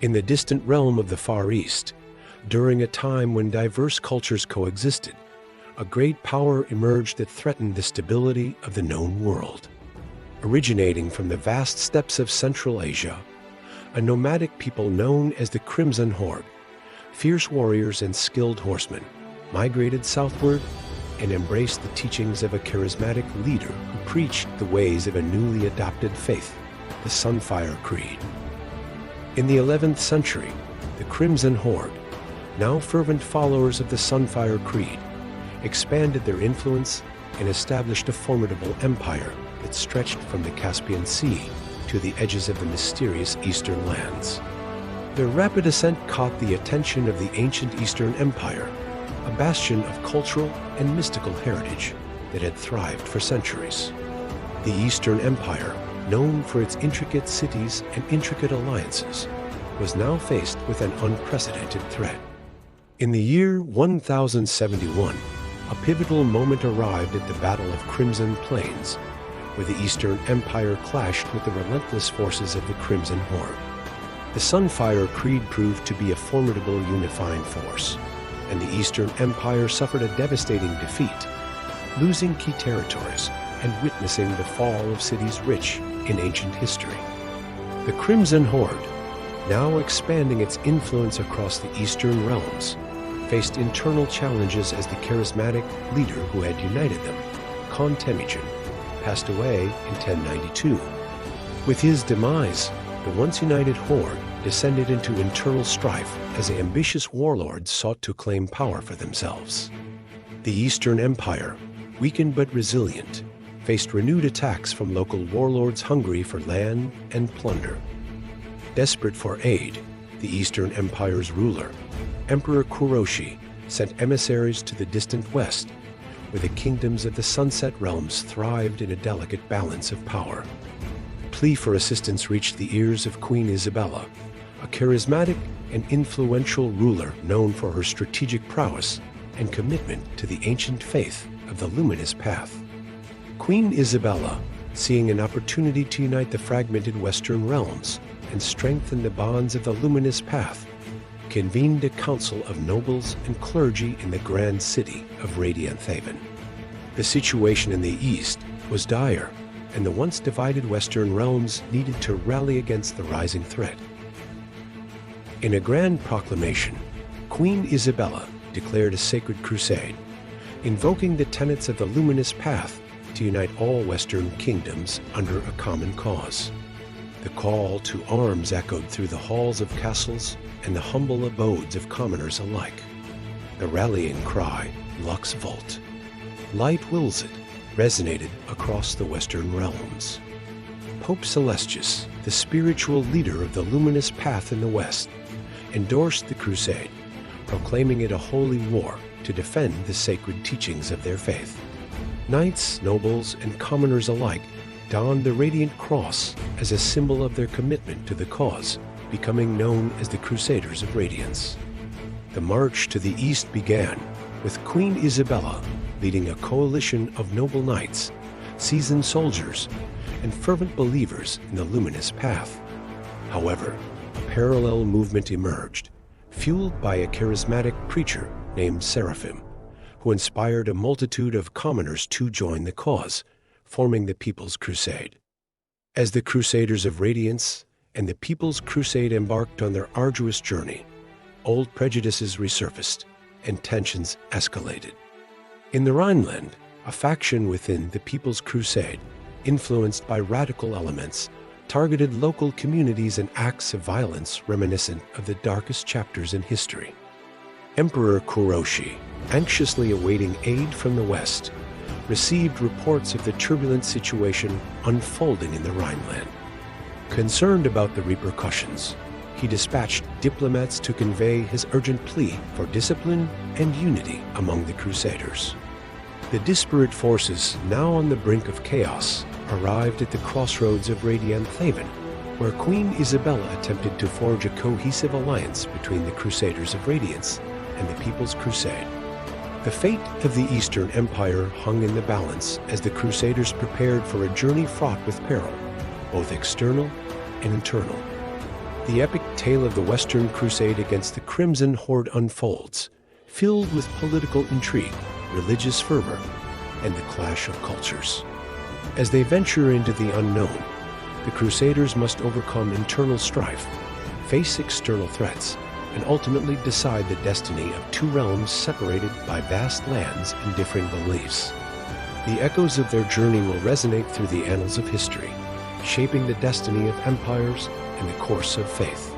In the distant realm of the Far East, during a time when diverse cultures coexisted, a great power emerged that threatened the stability of the known world. Originating from the vast steppes of Central Asia, a nomadic people known as the Crimson Horde, fierce warriors and skilled horsemen, migrated southward and embraced the teachings of a charismatic leader who preached the ways of a newly adopted faith, the Sunfire Creed. In the 11th century, the Crimson Horde, now fervent followers of the Sunfire Creed, expanded their influence and established a formidable empire that stretched from the Caspian Sea to the edges of the mysterious Eastern lands. Their rapid ascent caught the attention of the ancient Eastern Empire, a bastion of cultural and mystical heritage that had thrived for centuries. The Eastern Empire, known for its intricate cities and intricate alliances, was now faced with an unprecedented threat. In the year 1071, a pivotal moment arrived at the Battle of Crimson Plains, where the Eastern Empire clashed with the relentless forces of the Crimson Horde. The Sunfire Creed proved to be a formidable unifying force, and the Eastern Empire suffered a devastating defeat, losing key territories and witnessing the fall of cities rich in ancient history. The Crimson Horde, now expanding its influence across the Eastern realms, faced internal challenges as the charismatic leader who had united them, Khan Temujin, passed away in 1092. With his demise, the once united Horde descended into internal strife as ambitious warlords sought to claim power for themselves. The Eastern Empire, weakened but resilient, faced renewed attacks from local warlords hungry for land and plunder. Desperate for aid, the Eastern Empire's ruler, Emperor Kuroshi, sent emissaries to the distant west, where the kingdoms of the Sunset Realms thrived in a delicate balance of power. A plea for assistance reached the ears of Queen Isabella, a charismatic and influential ruler known for her strategic prowess and commitment to the ancient faith of the Luminous Path. Queen Isabella, seeing an opportunity to unite the fragmented Western realms and strengthen the bonds of the Luminous Path, convened a council of nobles and clergy in the grand city of Radiant Haven. The situation in the east was dire, and the once divided Western realms needed to rally against the rising threat. In a grand proclamation, Queen Isabella declared a sacred crusade, invoking the tenets of the Luminous Path to unite all Western kingdoms under a common cause. The call to arms echoed through the halls of castles and the humble abodes of commoners alike. The rallying cry, Lux Vult, Light Wills It, resonated across the Western realms. Pope Celestius, the spiritual leader of the Luminous Path in the West, endorsed the crusade, proclaiming it a holy war to defend the sacred teachings of their faith. Knights, nobles, and commoners alike donned the Radiant Cross as a symbol of their commitment to the cause, becoming known as the Crusaders of Radiance. The march to the east began, with Queen Isabella leading a coalition of noble knights, seasoned soldiers, and fervent believers in the Luminous Path. However, a parallel movement emerged, fueled by a charismatic preacher named Seraphim, who inspired a multitude of commoners to join the cause, forming the People's Crusade. As the Crusaders of Radiance and the People's Crusade embarked on their arduous journey, old prejudices resurfaced and tensions escalated. In the Rhineland, a faction within the People's Crusade, influenced by radical elements, targeted local communities in acts of violence reminiscent of the darkest chapters in history. Emperor Kuroshi, anxiously awaiting aid from the West, received reports of the turbulent situation unfolding in the Rhineland. Concerned about the repercussions, he dispatched diplomats to convey his urgent plea for discipline and unity among the Crusaders. The disparate forces, now on the brink of chaos, arrived at the crossroads of Radiant Haven, where Queen Isabella attempted to forge a cohesive alliance between the Crusaders of Radiance and the People's Crusade. The fate of the Eastern Empire hung in the balance as the Crusaders prepared for a journey fraught with peril, both external and internal. The epic tale of the Western Crusade against the Crimson Horde unfolds, filled with political intrigue, religious fervor, and the clash of cultures. As they venture into the unknown, the Crusaders must overcome internal strife, face external threats, and ultimately decide the destiny of two realms separated by vast lands and differing beliefs. The echoes of their journey will resonate through the annals of history, shaping the destiny of empires and the course of faith.